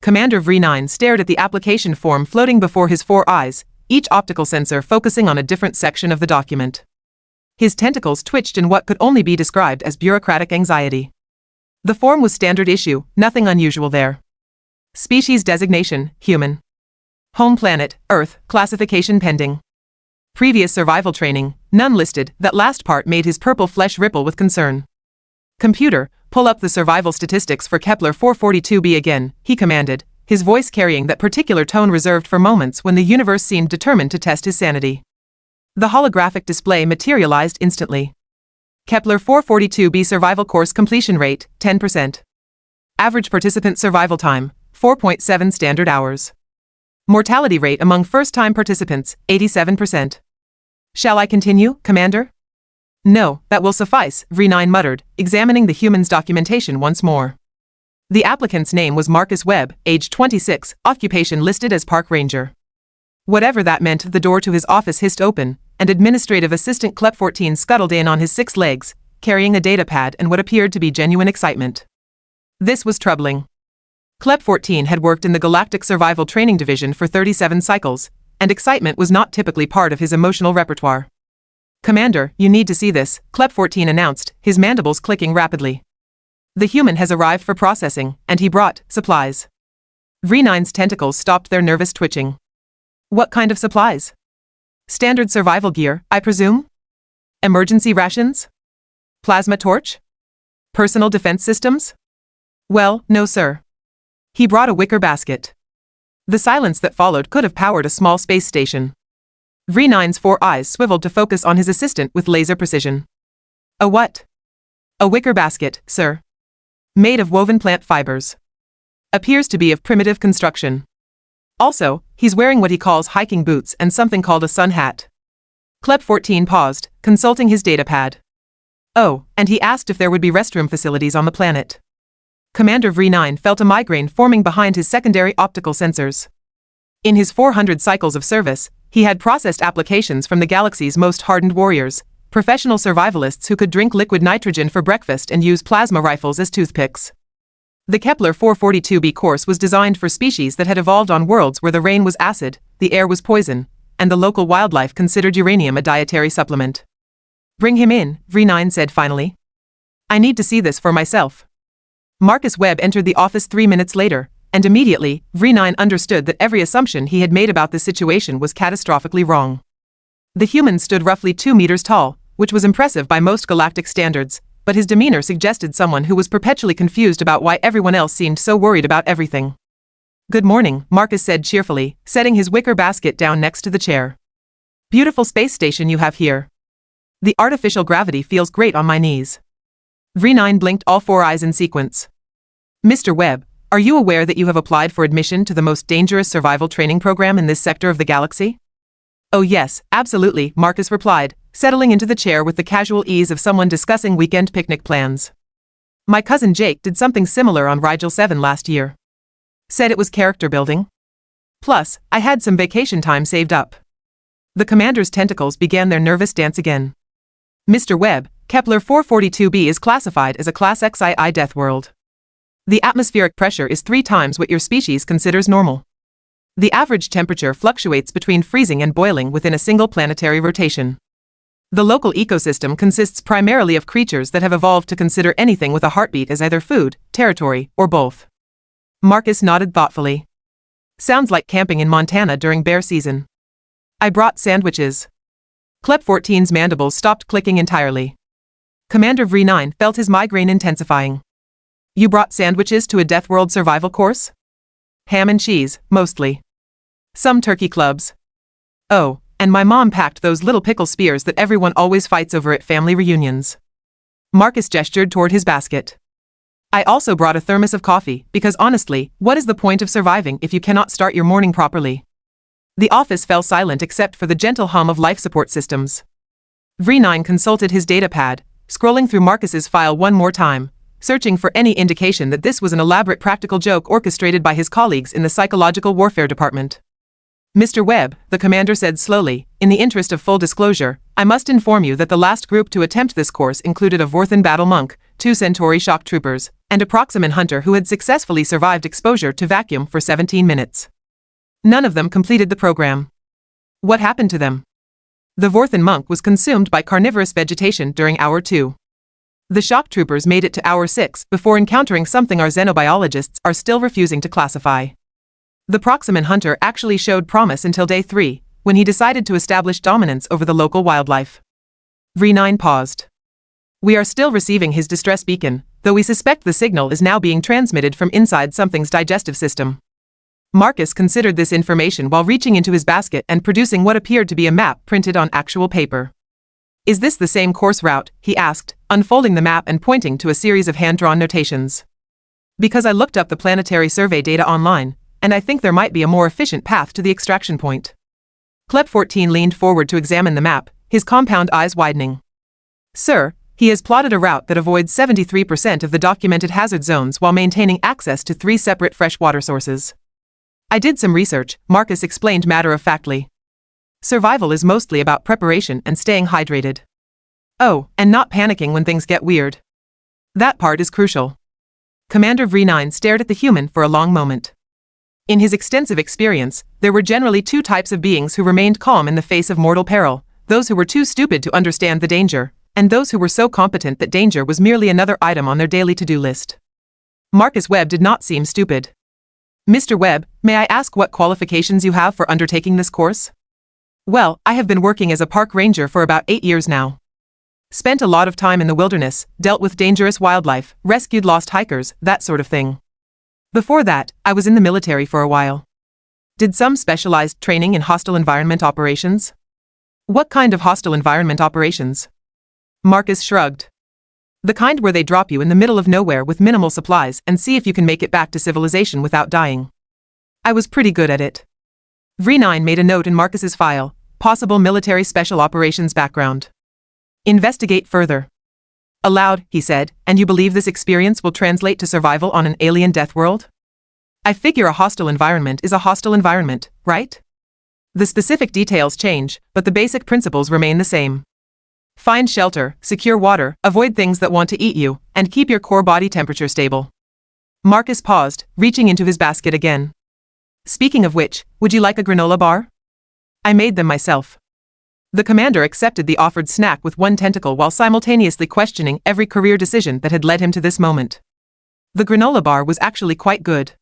Commander V9 stared at the application form floating before his 4 eyes, each optical sensor focusing on a different section of the document. His tentacles twitched in what could only be described as bureaucratic anxiety. The form was standard issue, nothing unusual there. Species designation, human. Home planet, Earth, classification pending. Previous survival training, none listed. That last part made his purple flesh ripple with concern. Computer, pull up the survival statistics for Kepler 442b again, he commanded, his voice carrying that particular tone reserved for moments when the universe seemed determined to test his sanity. The holographic display materialized instantly. Kepler 442b survival course completion rate, 10%. Average participant survival time, 4.7 standard hours. Mortality rate among first-time participants, 87%. Shall I continue, Commander? No, that will suffice, V9 muttered, examining the human's documentation once more. The applicant's name was Marcus Webb, age 26, occupation listed as park ranger. Whatever that meant, the door to his office hissed open, and administrative assistant Clep 14 scuttled in on his 6 legs, carrying a datapad and what appeared to be genuine excitement. This was troubling. Clep 14 had worked in the Galactic Survival Training Division for 37 cycles, and excitement was not typically part of his emotional repertoire. Commander, you need to see this, Clep 14 announced, his mandibles clicking rapidly. The human has arrived for processing, and he brought supplies. V9's tentacles stopped their nervous twitching. What kind of supplies? Standard survival gear, I presume? Emergency rations? Plasma torch? Personal defense systems? Well, no sir. He brought a wicker basket. The silence that followed could have powered a small space station. V9's 4 eyes swiveled to focus on his assistant with laser precision. A what? A wicker basket, sir. Made of woven plant fibers. Appears to be of primitive construction. Also, he's wearing what he calls hiking boots and something called a sun hat. Clep 14 paused, consulting his datapad. Oh, and he asked if there would be restroom facilities on the planet. Commander V9 felt a migraine forming behind his secondary optical sensors. In his 400 cycles of service, he had processed applications from the galaxy's most hardened warriors, professional survivalists who could drink liquid nitrogen for breakfast and use plasma rifles as toothpicks. The Kepler 442b course was designed for species that had evolved on worlds where the rain was acid, the air was poison, and the local wildlife considered uranium a dietary supplement. Bring him in, V9 said finally. I need to see this for myself. Marcus Webb entered the office 3 minutes later, and immediately, V9 understood that every assumption he had made about the situation was catastrophically wrong. The human stood roughly 2 meters tall, which was impressive by most galactic standards, but his demeanor suggested someone who was perpetually confused about why everyone else seemed so worried about everything. Good morning, Marcus said cheerfully, setting his wicker basket down next to the chair. Beautiful space station you have here. The artificial gravity feels great on my knees. V9 blinked all 4 eyes in sequence. Mr. Webb, are you aware that you have applied for admission to the most dangerous survival training program in this sector of the galaxy? Oh yes, absolutely, Marcus replied, settling into the chair with the casual ease of someone discussing weekend picnic plans. My cousin Jake did something similar on Rigel 7 last year. Said it was character building. Plus, I had some vacation time saved up. The commander's tentacles began their nervous dance again. Mr. Webb, Kepler 442b is classified as a Class XII Deathworld. The atmospheric pressure is 3 times what your species considers normal. The average temperature fluctuates between freezing and boiling within a single planetary rotation. The local ecosystem consists primarily of creatures that have evolved to consider anything with a heartbeat as either food, territory, or both. Marcus nodded thoughtfully. Sounds like camping in Montana during bear season. I brought sandwiches. Clep 14's mandibles stopped clicking entirely. Commander V9 felt his migraine intensifying. You brought sandwiches to a Deathworld survival course? Ham and cheese, mostly. Some turkey clubs. Oh, and my mom packed those little pickle spears that everyone always fights over at family reunions. Marcus gestured toward his basket. I also brought a thermos of coffee, because honestly, what is the point of surviving if you cannot start your morning properly? The office fell silent except for the gentle hum of life support systems. V9 consulted his datapad, scrolling through Marcus's file one more time, searching for any indication that this was an elaborate practical joke orchestrated by his colleagues in the Psychological Warfare Department. Mr. Webb, the commander said slowly, in the interest of full disclosure, I must inform you that the last group to attempt this course included a Vorthan battle monk, 2 Centauri shock troopers, and a Proximan hunter who had successfully survived exposure to vacuum for 17 minutes. None of them completed the program. What happened to them? The Vorthan monk was consumed by carnivorous vegetation during Hour 2. The shock troopers made it to Hour 6 before encountering something our xenobiologists are still refusing to classify. The Proximan hunter actually showed promise until Day 3, when he decided to establish dominance over the local wildlife. V9 paused. We are still receiving his distress beacon, though we suspect the signal is now being transmitted from inside something's digestive system. Marcus considered this information while reaching into his basket and producing what appeared to be a map printed on actual paper. Is this the same course route? He asked, unfolding the map and pointing to a series of hand-drawn notations. Because I looked up the planetary survey data online, and I think there might be a more efficient path to the extraction point. Klep 14 leaned forward to examine the map, his compound eyes widening. Sir, he has plotted a route that avoids 73% of the documented hazard zones while maintaining access to 3 separate fresh water sources. I did some research, Marcus explained matter-of-factly. Survival is mostly about preparation and staying hydrated. Oh, and not panicking when things get weird. That part is crucial. Commander V9 stared at the human for a long moment. In his extensive experience, there were generally 2 types of beings who remained calm in the face of mortal peril, those who were too stupid to understand the danger, and those who were so competent that danger was merely another item on their daily to-do list. Marcus Webb did not seem stupid. Mr. Webb, may I ask what qualifications you have for undertaking this course? Well, I have been working as a park ranger for about 8 years now. Spent a lot of time in the wilderness, dealt with dangerous wildlife, rescued lost hikers, that sort of thing. Before that, I was in the military for a while. Did some specialized training in hostile environment operations? What kind of hostile environment operations? Marcus shrugged. The kind where they drop you in the middle of nowhere with minimal supplies and see if you can make it back to civilization without dying. I was pretty good at it. V9 made a note in Marcus's file, possible military special operations background. Investigate further. Aloud, he said, and you believe this experience will translate to survival on an alien Deathworld? I figure a hostile environment is a hostile environment, right? The specific details change, but the basic principles remain the same. Find shelter, secure water, avoid things that want to eat you, and keep your core body temperature stable. Marcus paused, reaching into his basket again. Speaking of which, would you like a granola bar? I made them myself. The commander accepted the offered snack with one tentacle while simultaneously questioning every career decision that had led him to this moment. The granola bar was actually quite good.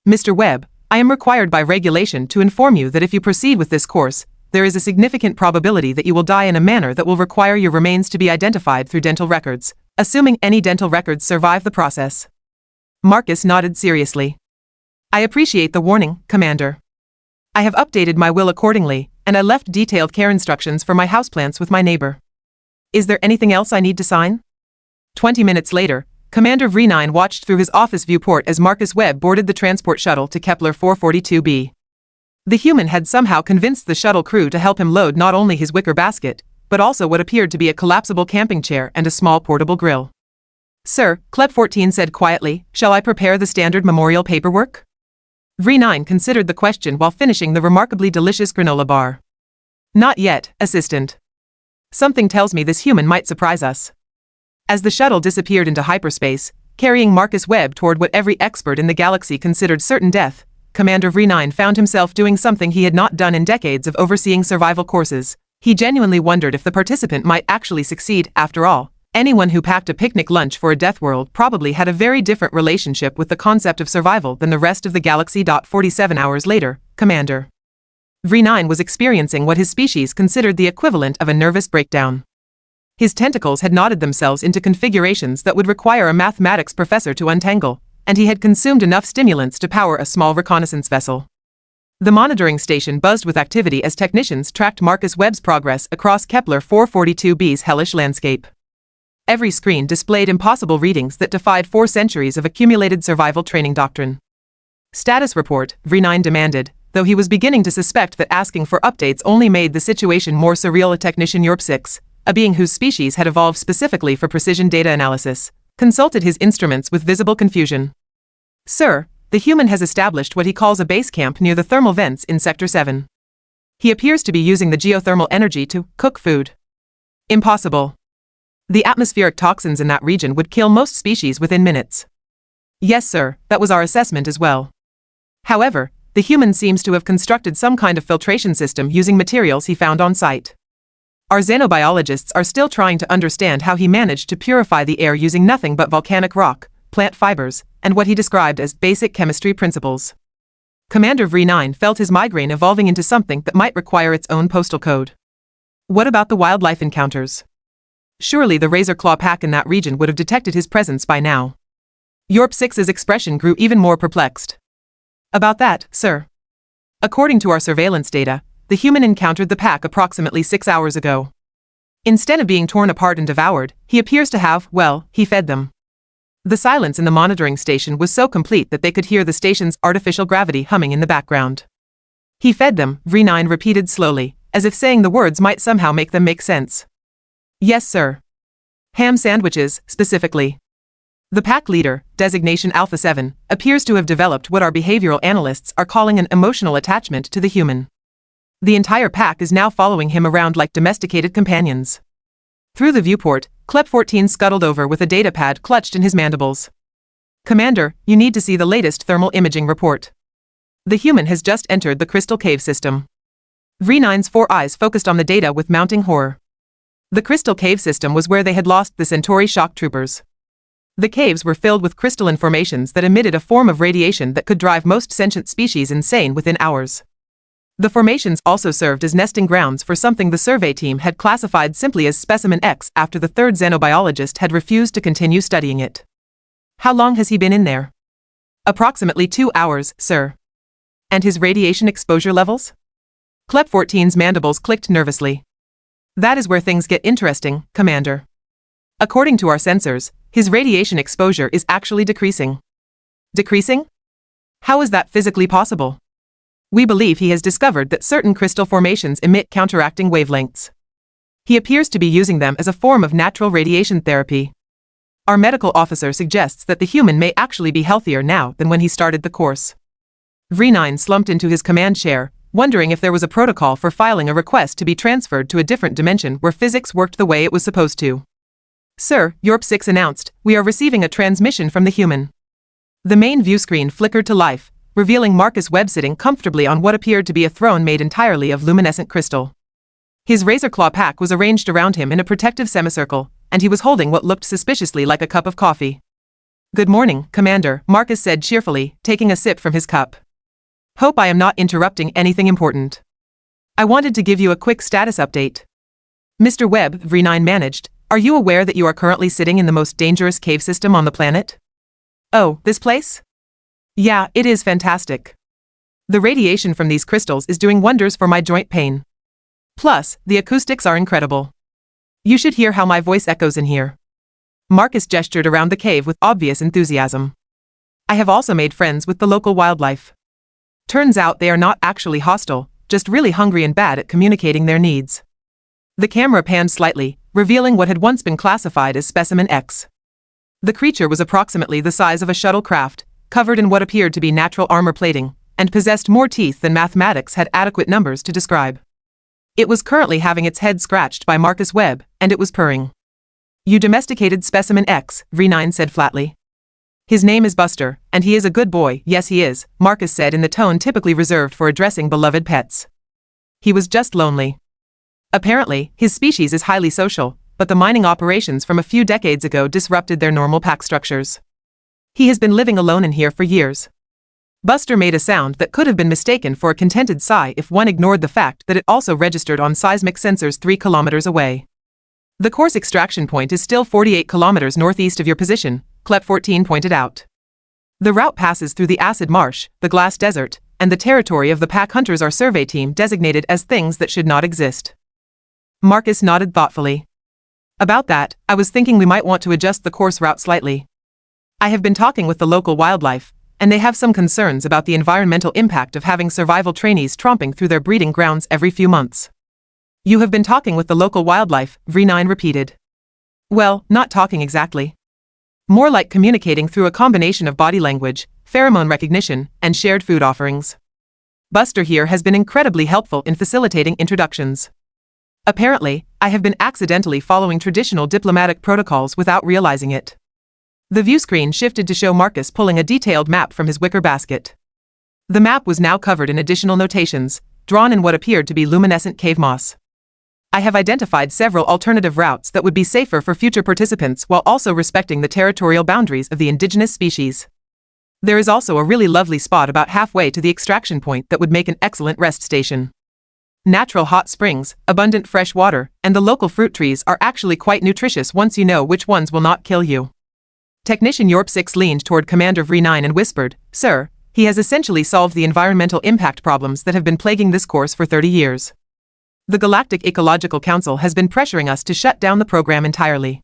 Mr. Webb, I am required by regulation to inform you that if you proceed with this course, there is a significant probability that you will die in a manner that will require your remains to be identified through dental records, assuming any dental records survive the process. Marcus nodded seriously. I appreciate the warning, Commander. I have updated my will accordingly, and I left detailed care instructions for my houseplants with my neighbor. Is there anything else I need to sign? 20 minutes later, Commander V9 watched through his office viewport as Marcus Webb boarded the transport shuttle to Kepler 442b. The human had somehow convinced the shuttle crew to help him load not only his wicker basket, but also what appeared to be a collapsible camping chair and a small portable grill. Sir, Klep 14 said quietly, shall I prepare the standard memorial paperwork? V9 considered the question while finishing the remarkably delicious granola bar. Not yet, Assistant. Something tells me this human might surprise us. As the shuttle disappeared into hyperspace, carrying Marcus Webb toward what every expert in the galaxy considered certain death, Commander V9 found himself doing something he had not done in decades of overseeing survival courses. He genuinely wondered if the participant might actually succeed. After all, anyone who packed a picnic lunch for a Deathworld probably had a very different relationship with the concept of survival than the rest of the galaxy. 47 hours later, Commander V9 was experiencing what his species considered the equivalent of a nervous breakdown. His tentacles had knotted themselves into configurations that would require a mathematics professor to untangle, and he had consumed enough stimulants to power a small reconnaissance vessel. The monitoring station buzzed with activity as technicians tracked Marcus Webb's progress across Kepler 442b's hellish landscape. Every screen displayed impossible readings that defied 4 centuries of accumulated survival training doctrine. Status report, V9 demanded, though he was beginning to suspect that asking for updates only made the situation more surreal. A technician Yorp 6, a being whose species had evolved specifically for precision data analysis, consulted his instruments with visible confusion. Sir, the human has established what he calls a base camp near the thermal vents in Sector 7. He appears to be using the geothermal energy to cook food. Impossible. The atmospheric toxins in that region would kill most species within minutes. Yes, sir, that was our assessment as well. However, the human seems to have constructed some kind of filtration system using materials he found on site. Our xenobiologists are still trying to understand how he managed to purify the air using nothing but volcanic rock, plant fibers, and what he described as basic chemistry principles. Commander V9 felt his migraine evolving into something that might require its own postal code. What about the wildlife encounters? Surely the Razorclaw pack in that region would have detected his presence by now. Yorp 6's expression grew even more perplexed. About that, sir. According to our surveillance data, the human encountered the pack approximately 6 hours ago. Instead of being torn apart and devoured, he appears to have, well, he fed them. The silence in the monitoring station was so complete that they could hear the station's artificial gravity humming in the background. He fed them, V9 repeated slowly, as if saying the words might somehow make them make sense. Yes, sir. Ham sandwiches, specifically. The pack leader, designation Alpha 7, appears to have developed what our behavioral analysts are calling an emotional attachment to the human. The entire pack is now following him around like domesticated companions. Through the viewport, Klep-14 scuttled over with a datapad clutched in his mandibles. Commander, you need to see the latest thermal imaging report. The human has just entered the crystal cave system. V9's 4 eyes focused on the data with mounting horror. The crystal cave system was where they had lost the Centauri shock troopers. The caves were filled with crystalline formations that emitted a form of radiation that could drive most sentient species insane within hours. The formations also served as nesting grounds for something the survey team had classified simply as Specimen X after the third xenobiologist had refused to continue studying it. How long has he been in there? Approximately 2 hours, sir. And his radiation exposure levels? Klep-14's mandibles clicked nervously. That is where things get interesting, Commander. According to our sensors, his radiation exposure is actually decreasing. Decreasing? How is that physically possible? We believe he has discovered that certain crystal formations emit counteracting wavelengths. He appears to be using them as a form of natural radiation therapy. Our medical officer suggests that the human may actually be healthier now than when he started the course. V9 slumped into his command chair, wondering if there was a protocol for filing a request to be transferred to a different dimension where physics worked the way it was supposed to. Sir, Yorp 6 announced, we are receiving a transmission from the human. The main view screen flickered to life, revealing Marcus Webb sitting comfortably on what appeared to be a throne made entirely of luminescent crystal. His Razorclaw pack was arranged around him in a protective semicircle, and he was holding what looked suspiciously like a cup of coffee. Good morning, Commander, Marcus said cheerfully, taking a sip from his cup. Hope I am not interrupting anything important. I wanted to give you a quick status update. Mr. Webb, V9 managed, are you aware that you are currently sitting in the most dangerous cave system on the planet? Oh, this place? Yeah, it is fantastic. The radiation from these crystals is doing wonders for my joint pain. Plus, the acoustics are incredible. You should hear how my voice echoes in here. Marcus gestured around the cave with obvious enthusiasm. I have also made friends with the local wildlife. Turns out they are not actually hostile, just really hungry and bad at communicating their needs. The camera panned slightly, revealing what had once been classified as Specimen X. The creature was approximately the size of a shuttlecraft, covered in what appeared to be natural armor plating, and possessed more teeth than mathematics had adequate numbers to describe. It was currently having its head scratched by Marcus Webb, and it was purring. You domesticated Specimen X, V9 said flatly. His name is Buster, and he is a good boy, yes he is, Marcus said in the tone typically reserved for addressing beloved pets. He was just lonely. Apparently, his species is highly social, but the mining operations from a few decades ago disrupted their normal pack structures. He has been living alone in here for years. Buster made a sound that could have been mistaken for a contented sigh if one ignored the fact that it also registered on seismic sensors 3 kilometers away. The course extraction point is still 48 kilometers northeast of your position, Klep-14 pointed out. The route passes through the acid marsh, the glass desert, and the territory of the pack hunters our survey team designated as things that should not exist. Marcus nodded thoughtfully. About that, I was thinking we might want to adjust the course route slightly. I have been talking with the local wildlife, and they have some concerns about the environmental impact of having survival trainees tromping through their breeding grounds every few months. You have been talking with the local wildlife, V9 repeated. Well, not talking exactly. More like communicating through a combination of body language, pheromone recognition, and shared food offerings. Buster here has been incredibly helpful in facilitating introductions. Apparently, I have been accidentally following traditional diplomatic protocols without realizing it. The view screen shifted to show Marcus pulling a detailed map from his wicker basket. The map was now covered in additional notations, drawn in what appeared to be luminescent cave moss. I have identified several alternative routes that would be safer for future participants while also respecting the territorial boundaries of the indigenous species. There is also a really lovely spot about halfway to the extraction point that would make an excellent rest station. Natural hot springs, abundant fresh water, and the local fruit trees are actually quite nutritious once you know which ones will not kill you. Technician Yorp 6 leaned toward Commander V9 and whispered, "Sir, he has essentially solved the environmental impact problems that have been plaguing this course for 30 years. The Galactic Ecological Council has been pressuring us to shut down the program entirely."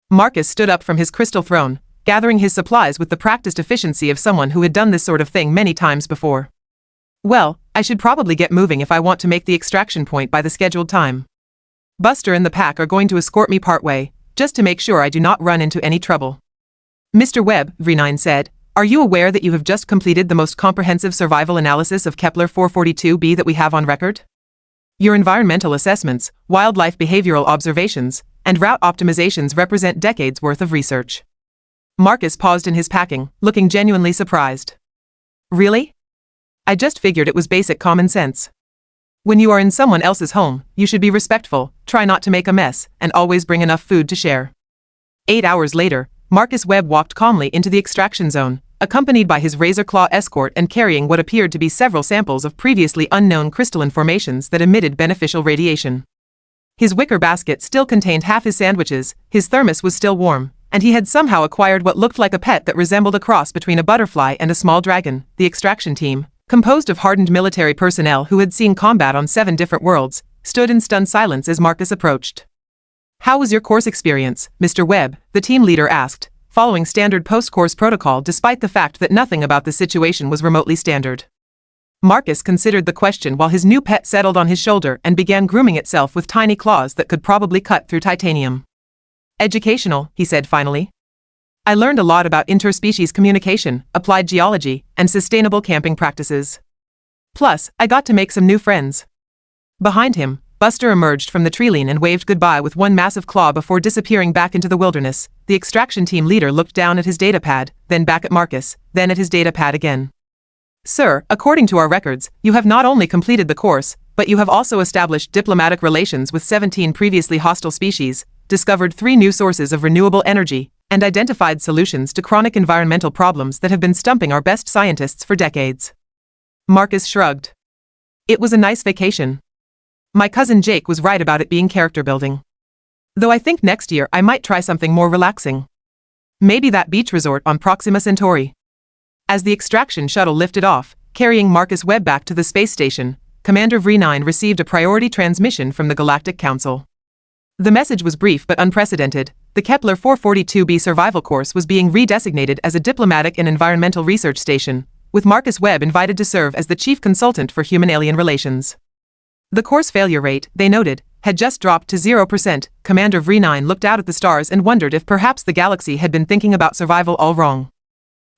Marcus stood up from his crystal throne, gathering his supplies with the practiced efficiency of someone who had done this sort of thing many times before. "Well, I should probably get moving if I want to make the extraction point by the scheduled time. Buster and the pack are going to escort me partway, just to make sure I do not run into any trouble." "Mr. Webb," V9 said, "are you aware that you have just completed the most comprehensive survival analysis of Kepler 442b that we have on record? Your environmental assessments, wildlife behavioral observations, and route optimizations represent decades' worth of research." Marcus paused in his packing, looking genuinely surprised. "Really? I just figured it was basic common sense. When you are in someone else's home, you should be respectful, try not to make a mess, and always bring enough food to share." 8 hours later, Marcus Webb walked calmly into the extraction zone, accompanied by his Razorclaw escort and carrying what appeared to be several samples of previously unknown crystalline formations that emitted beneficial radiation. His wicker basket still contained half his sandwiches, his thermos was still warm, and he had somehow acquired what looked like a pet that resembled a cross between a butterfly and a small dragon. The extraction team, composed of hardened military personnel who had seen combat on 7 different worlds, stood in stunned silence as Marcus approached. "How was your course experience, Mr. Webb?" the team leader asked, following standard post-course protocol despite the fact that nothing about the situation was remotely standard. Marcus considered the question while his new pet settled on his shoulder and began grooming itself with tiny claws that could probably cut through titanium. "Educational," he said finally. "I learned a lot about interspecies communication, applied geology, and sustainable camping practices. Plus, I got to make some new friends." Behind him, Buster emerged from the treeline and waved goodbye with one massive claw before disappearing back into the wilderness. The extraction team leader looked down at his datapad, then back at Marcus, then at his datapad again. "Sir, according to our records, you have not only completed the course, but you have also established diplomatic relations with 17 previously hostile species, discovered 3 new sources of renewable energy, and identified solutions to chronic environmental problems that have been stumping our best scientists for decades." Marcus shrugged. "It was a nice vacation. My cousin Jake was right about it being character building. Though I think next year I might try something more relaxing. Maybe that beach resort on Proxima Centauri." As the extraction shuttle lifted off, carrying Marcus Webb back to the space station, Commander V9 received a priority transmission from the Galactic Council. The message was brief but unprecedented. The Kepler 442b survival course was being redesignated as a diplomatic and environmental research station, with Marcus Webb invited to serve as the chief consultant for human-alien relations. The course failure rate, they noted, had just dropped to 0%. Commander V9 looked out at the stars and wondered if perhaps the galaxy had been thinking about survival all wrong.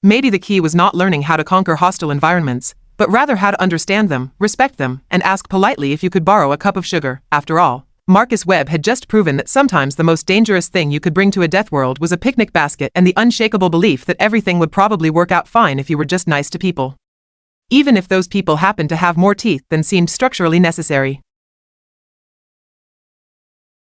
Maybe the key was not learning how to conquer hostile environments, but rather how to understand them, respect them, and ask politely if you could borrow a cup of sugar. After all, Marcus Webb had just proven that sometimes the most dangerous thing you could bring to a Deathworld was a picnic basket and the unshakable belief that everything would probably work out fine if you were just nice to people. Even if those people happened to have more teeth than seemed structurally necessary.